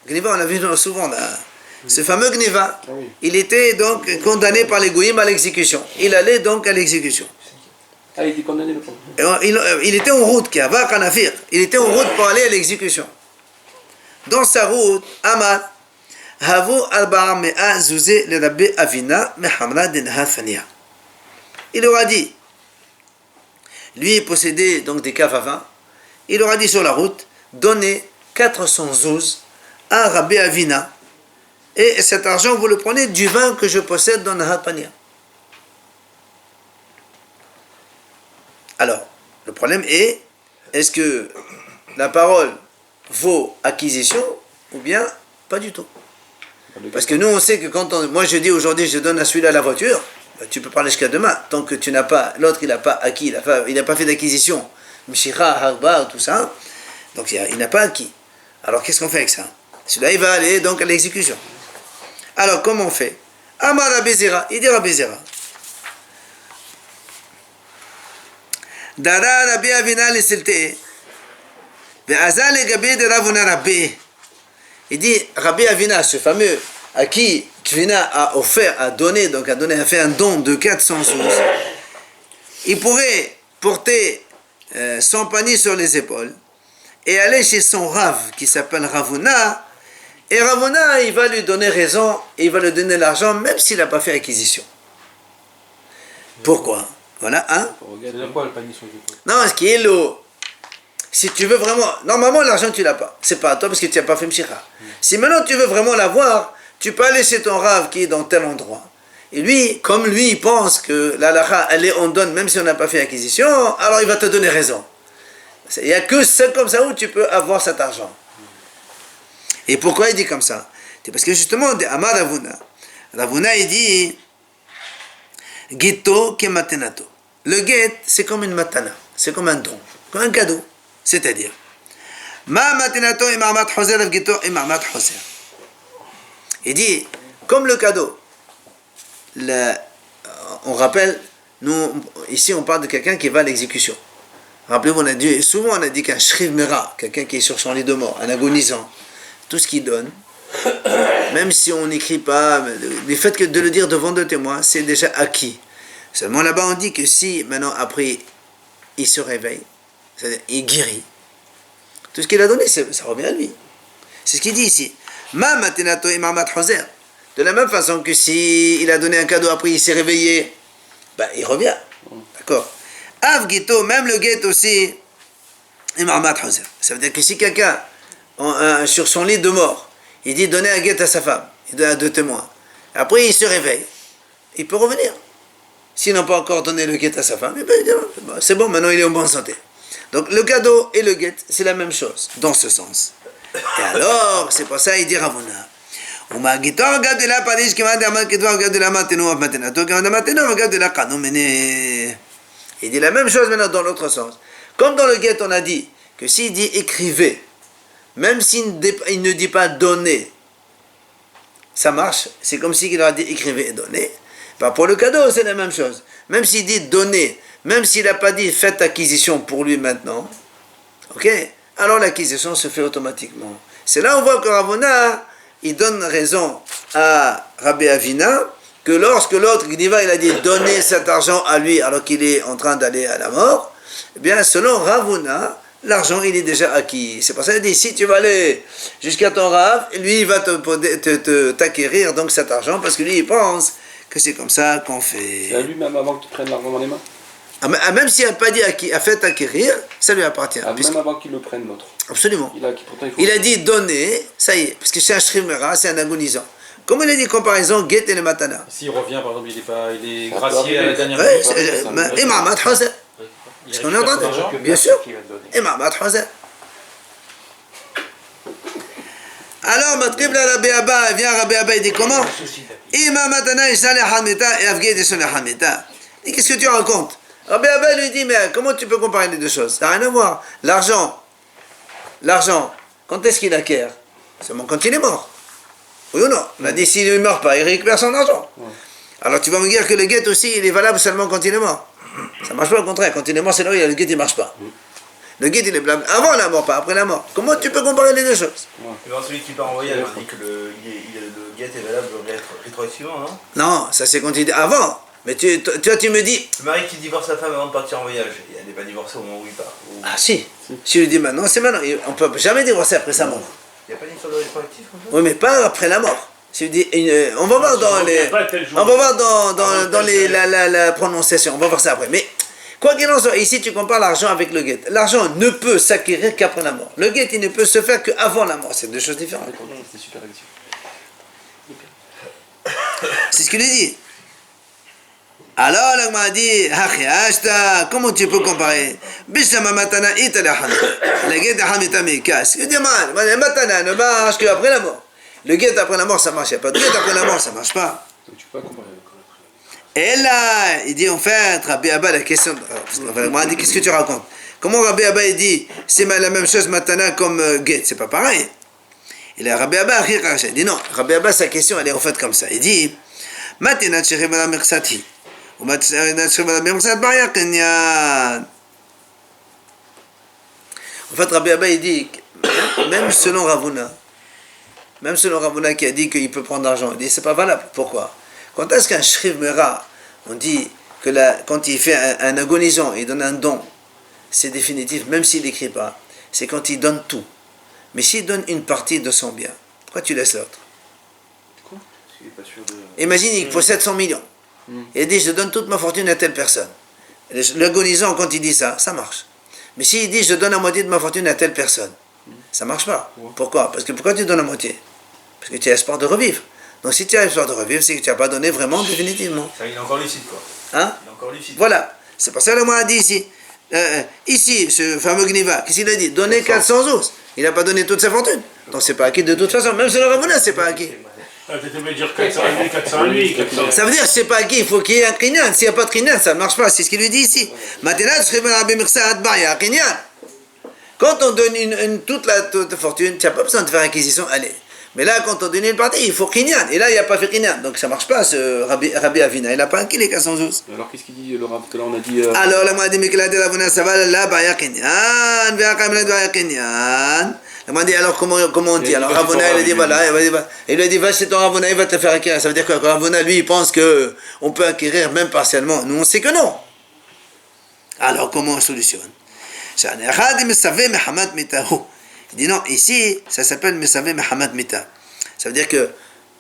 Gneva, on l'a vu souvent là. Ce fameux Gneva, il était donc condamné par les Goïm à l'exécution. Il allait donc à l'exécution. Ah, il était condamné le pauvre. Il était en route, il était en route pour aller à l'exécution. Dans sa route, Amar, Havu Arba'a Me'a Zuzé le Rabbi Avina Mehamra Denha Fania. Il aura dit, lui possédait donc des caves à vin, il aura dit sur la route, donnez 400 zouz à Rabbi Avina, et cet argent vous le prenez du vin que je possède dans Nahar Fania. Alors, le problème est-ce que la parole vaut acquisition ou bien pas du tout? Parce que nous, on sait que moi je dis aujourd'hui, je donne à celui-là la voiture, bah, tu peux parler jusqu'à demain. Tant que tu n'as pas, l'autre il n'a pas acquis, il n'a pas fait d'acquisition, Mshira, Harba, tout ça, donc il n'a pas acquis. Alors qu'est-ce qu'on fait avec ça? Celui-là, il va aller donc à l'exécution. Alors comment on fait? Amar Rabbi Zera, il dit Rabbi Zera. Dara Rabbi Avina le Silte, Ve'azal le Gabi de Ravuna Rabbi. Il dit, Rabbi Avina, ce fameux, à qui Kvina a offert, a donné, a fait un don de 400 sous, il pourrait porter son panier sur les épaules et aller chez son Rav, qui s'appelle Ravuna, et Ravuna, il va lui donner raison, il va lui donner l'argent, même s'il n'a pas fait acquisition. Pourquoi? Voilà, hein? C'est quoi le panier sur les épaules? Non, ce qui est l'eau. Si tu veux vraiment, normalement l'argent tu l'as pas, c'est pas à toi parce que tu n'as pas fait mshira. Si maintenant tu veux vraiment l'avoir, tu peux aller chez ton Rav qui est dans tel endroit. Et lui, comme lui, il pense que la halakha, on donne même si on n'a pas fait acquisition, alors il va te donner raison. Il n'y a que c'est comme ça où tu peux avoir cet argent. Et pourquoi il dit comme ça? C'est parce que justement, Amar Ravuna, Ravuna il dit, Gito ke matenato. Le get, c'est comme une matana, c'est comme un don, comme un cadeau. C'est-à-dire, Ma matinato imamat hoser avgito imamat hoser. Il dit, comme le cadeau, on rappelle, nous, ici on parle de quelqu'un qui va à l'exécution. Rappelez-vous, souvent on a dit qu'un shriv mera, quelqu'un qui est sur son lit de mort, un agonisant, tout ce qu'il donne, même si on n'écrit pas, le fait que de le dire devant deux témoins, c'est déjà acquis. Seulement là-bas on dit que si maintenant après il se réveille, c'est-à-dire il guérit, tout ce qu'il a donné, ça revient à lui. C'est ce qu'il dit ici. Ma matinato imamat hoser. De la même façon que si il a donné un cadeau après il s'est réveillé, ben il revient. D'accord. Av gito, même le guet aussi, imamat hoser. Ça veut dire que si quelqu'un sur son lit de mort, il dit donner un guet à sa femme, il donne à deux témoins. Après il se réveille, il peut revenir. S'il n'a pas encore donné le guet à sa femme, il peut dire c'est bon, maintenant il est en bonne santé. Donc le cadeau et le guet, c'est la même chose, dans ce sens. Et alors, c'est pour ça il dit Ravuna. Il dit la même chose maintenant dans l'autre sens. Comme dans le guet, on a dit que s'il dit écrivez, même s'il ne dit pas donnez, ça marche. C'est comme s'il a dit écrivez et donnez. Ben pour le cadeau, c'est la même chose. Même s'il dit donnez, même s'il n'a pas dit faites acquisition pour lui maintenant, ok, alors l'acquisition se fait automatiquement. C'est là où on voit que Ravuna, il donne raison à Rabbi Avina, que lorsque l'autre Gniva, il a dit donnez cet argent à lui alors qu'il est en train d'aller à la mort, eh bien selon Ravuna, l'argent il est déjà acquis. C'est pour ça qu'il dit si tu vas aller jusqu'à ton Rav, lui il va t'acquérir donc cet argent parce que lui il pense que c'est comme ça qu'on fait. C'est à lui même avant qu'il prenne l'argent dans les mains. Même s'il n'a pas dit a fait acquérir, ça lui appartient. Même avant qu'il le prenne l'autre. Absolument. Pourtant, il a dit donner, ça y est, parce que c'est un shrimera, c'est un agonisant. Comment il a dit comparaison, guet et le matana? S'il revient, par exemple, il est gracié à la dernière minute. Et Mahamat Hoser. Est-ce qu'on est entendu? Bien sûr. Et Mahamat Hoser. Alors, Matrib la Rabbi Abba, vient Rabbi Abba, il dit comment? Ima matana isha le hamita et avged isha le hamita. Et qu'est-ce que tu racontes? Rabbi Abba lui dit, mais comment tu peux comparer les deux choses? Ça n'a rien à voir. L'argent, quand est-ce qu'il acquiert? Seulement quand il est mort. Oui ou non? On a dit, s'il ne meurt pas, il récupère son argent. Alors tu vas me dire que le guet aussi, il est valable seulement quand il est mort. Ça ne marche pas au contraire. Quand il est mort, c'est là où le guet, il ne marche pas. Le guet, il est valable avant la mort, pas après la mort. Comment tu peux comparer les deux choses? Celui qui part en voyage, il dit que le guet est valable rétroactivement, non? Non, ça c'est quand il est avant. Mais tu me dis... Le mari qui divorce sa femme avant de partir en voyage, elle n'est pas divorcée au moment où il part. Ah si. Si je lui dis maintenant, c'est maintenant. On ne peut jamais divorcer après sa mort. Il n'y a pas d'histoire de rétroactif comme ça? Oui, mais pas après la mort. Si je dis, on va voir dans les... On va voir dans la prononciation. On va voir ça après. Mais quoi qu'il en soit, ici tu compares l'argent avec le guet. L'argent ne peut s'acquérir qu'après la mort. Le guet, il ne peut se faire qu'avant la mort. C'est deux choses différentes. C'est super actif. C'est ce qu'il lui dit. Alors, là, m'a dit, comment tu peux comparer? Bishama matana ita la hamita. La guette hamita me casse. Il dit, man, matana ne marche qu'après la mort. Le guet après la mort, ça marche. Il n'y a pas de guet après la mort, ça ne marche pas. Donc tu peux pas comparer avec Et là, il dit en fait, Rabbi Abba, la question. On dit, qu'est-ce que tu racontes? Comment Rabbi Abba il dit, c'est la même chose matana comme guet? C'est pas pareil. Et là, Rabbi Abba, il dit non. Rabbi Abba, sa question, elle est en fait comme ça. Il dit, Matinat Sherivala Mersati. Ou Matinat Sherivala Mersat Baria Kenyan. En fait, Rabbi Abba, il dit, même selon Ravuna qui a dit qu'il peut prendre l'argent, il dit c'est pas valable. Pourquoi? Quand est-ce qu'un shriv mera, on dit que quand il fait un agonisant, il donne un don, c'est définitif, même s'il n'écrit pas, c'est quand il donne tout. Mais s'il donne une partie de son bien, pourquoi tu laisses l'autre? quoi? Parce qu'il est pas sûr de... Imagine, il possède 100 millions. Il dit je donne toute ma fortune à telle personne. L'agonisant, quand il dit ça, ça marche. Mais s'il dit je donne la moitié de ma fortune à telle personne, ça marche pas. Pourquoi? Parce que pourquoi tu donnes la moitié? Parce que tu as espoir de revivre. Donc si tu as espoir de revivre, c'est que tu n'as pas donné vraiment définitivement. Ça, il est encore lucide, quoi. Hein? Il est encore lucide. Voilà. C'est pour ça que le mot a dit ici. Ici, ce fameux Gniva, qu'est-ce qu'il a dit? Donner 400 os. Il n'a pas donné toute sa fortune. Donc c'est pas acquis de toute façon. Même selon Ravuna, c'est pas acquis. Ah, tu veux dire 400. Ça veut dire que c'est pas acquis, il faut qu'il y ait un Kinyan. S'il n'y a pas de Kinyan, ça ne marche pas. C'est ce qu'il lui dit ici. Maintenant, quand on donne toute la fortune, tu n'as pas besoin de faire acquisition, allez. Mais là, quand on donne une partie, il faut Kinyan. Et là, il n'y a pas fait Kinyan. Donc ça ne marche pas, ce Rabbi Avina. Il n'a pas acquis les 400 os. Alors qu'est-ce qu'il dit le Rav? Tout à l'heure on a dit... Alors, la dit Mikla de la Vuna Saval, là, Baya Kinyan. Veakamla de Baya Kinyan. Il m'a dit alors comment on dit? Alors Ravuna il a dit voilà, il lui a dit va chez ton Ravuna, il va te le faire acquérir. Ça veut dire que Ravuna lui il pense que on peut acquérir même partiellement. Nous on sait que non. Alors comment on solutionne? Il dit non, ici ça s'appelle Mesave Mehamad Mita. Ça veut dire que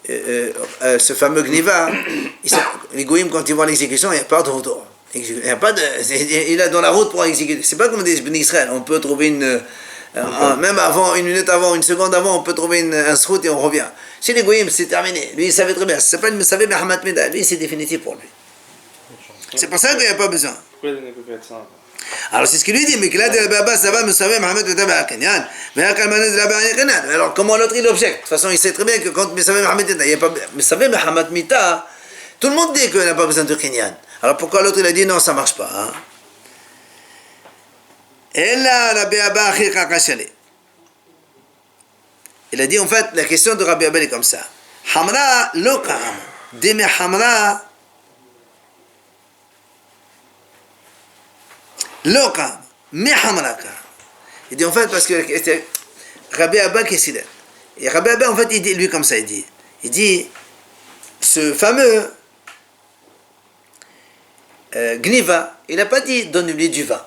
ce fameux Gniva, les Goïms quand ils voient l'exécution, il n'y a pas de retour. Il n'y a pas de, il est dans la route pour exécuter. C'est pas comme des Bnei Israël, on peut trouver même avant, une minute avant, une seconde avant, on peut trouver un srout et on revient. Chez les Goïms, c'est terminé. Lui, il savait très bien. Ça s'appelle Mesave Mehamad Mita. Lui, c'est définitif pour lui. C'est pour ça qu'il n'y a pas besoin. Pourquoi il donne à peu près de ça? Alors c'est ce qu'il lui dit, mais que là, ça va, Mesave Mehamad Mita Kenyan. Mais alors comment l'autre il objecte? De toute façon, il sait très bien que quand Mesave Mehamad Mita, il n'y a pas Mesave Mehamad Mita, tout le monde dit qu'il n'a pas besoin de Kenyan. Alors pourquoi l'autre il a dit non, ça ne marche pas, hein? Il a dit en fait, la question de Rabbi Abba est comme ça. Hamra lokam, demi hamra lokam, mi hamraka. Il dit en fait parce que Rabbi Abba qu'est-ce qu'il est? Et Rabbi Abba en fait il dit lui comme ça, il dit ce fameux Gniva, il n'a pas dit donne-lui du vin.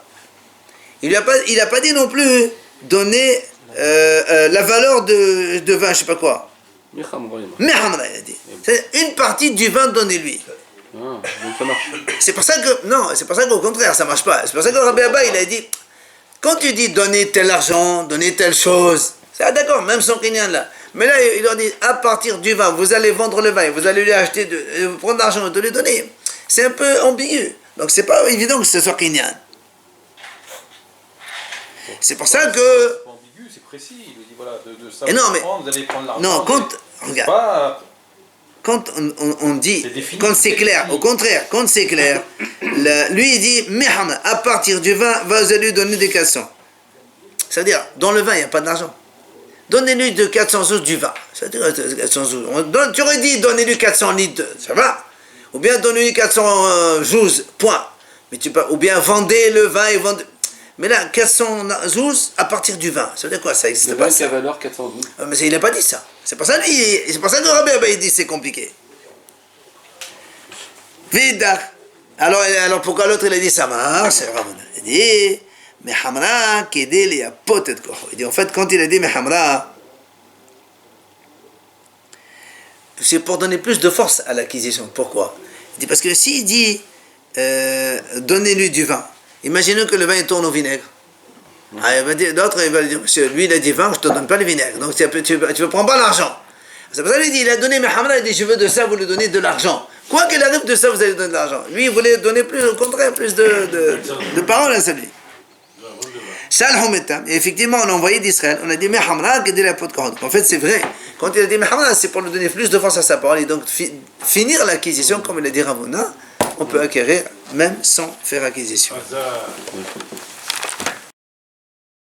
Il n'a pas dit non plus donner la valeur de vin, je ne sais pas quoi. Mehamra, il a dit. C'est une partie du vin, donnez-lui. Ah, donc ça marche. C'est pour ça que, non, c'est pour ça qu'au contraire, ça ne marche pas. C'est pour ça que Rabbi Abba, il a dit, quand tu dis donner tel argent, donner telle chose, c'est d'accord, même son Kenyan là. Mais là, il leur dit, à partir du vin, vous allez vendre le vin, vous allez lui acheter, prendre l'argent, de lui donner. C'est un peu ambigu. Donc c'est pas évident que ce soit Kenyan. C'est pour ça que... C'est pas ambigu, c'est précis. Il lui dit voilà, de ça, non, mais, vous allez prendre l'argent. non, regarde, quand on dit, quand c'est clair, au contraire, quand c'est clair, lui il dit, Meham, à partir du vin, vous allez lui donner des 400. C'est-à-dire, dans le vin, il n'y a pas d'argent. Donnez-lui de 400 os du vin. C'est-à-dire, 400 os. Tu aurais dit, donnez-lui 400 litres, ça va? Ou bien donnez-lui 400 joues, point. Mais ou bien vendez le vin et vendez... Mais là, 400 zouz à partir du vin. Ça veut dire quoi? Ça n'existe pas. Le vin qui a valeur 412. Mais il n'a pas dit ça. C'est pour ça que Rabbi Abba il dit c'est compliqué. Vida. Alors pourquoi l'autre il a dit ça marche? Il dit, mais Hamra qui dit il y a peut-être quoi. Il dit en fait quand il a dit mais Hamra, c'est pour donner plus de force à l'acquisition. Pourquoi? Il dit parce que s'il dit donnez-lui du vin. Imaginons que le vin tourne au vinaigre. L'autre, il va dire, monsieur, lui, il a dit vin, je ne te donne pas le vinaigre. Donc, tu ne prends pas l'argent. C'est pour ça qu'il dit, il a donné Mehamra, il dit, je veux de ça, vous lui donnez de l'argent. Quoi qu'il arrive de ça, vous allez donner de l'argent. Lui, il voulait donner plus, au contraire, plus de paroles à celui. Et effectivement, on a envoyé d'Israël, on a dit Mehamra que de la peau de Kohen. En fait, c'est vrai. Quand il a dit Mehamra, c'est pour nous donner plus de force à sa parole et donc finir l'acquisition, comme il a dit Ravuna, on peut acquérir même sans faire acquisition. Hazard.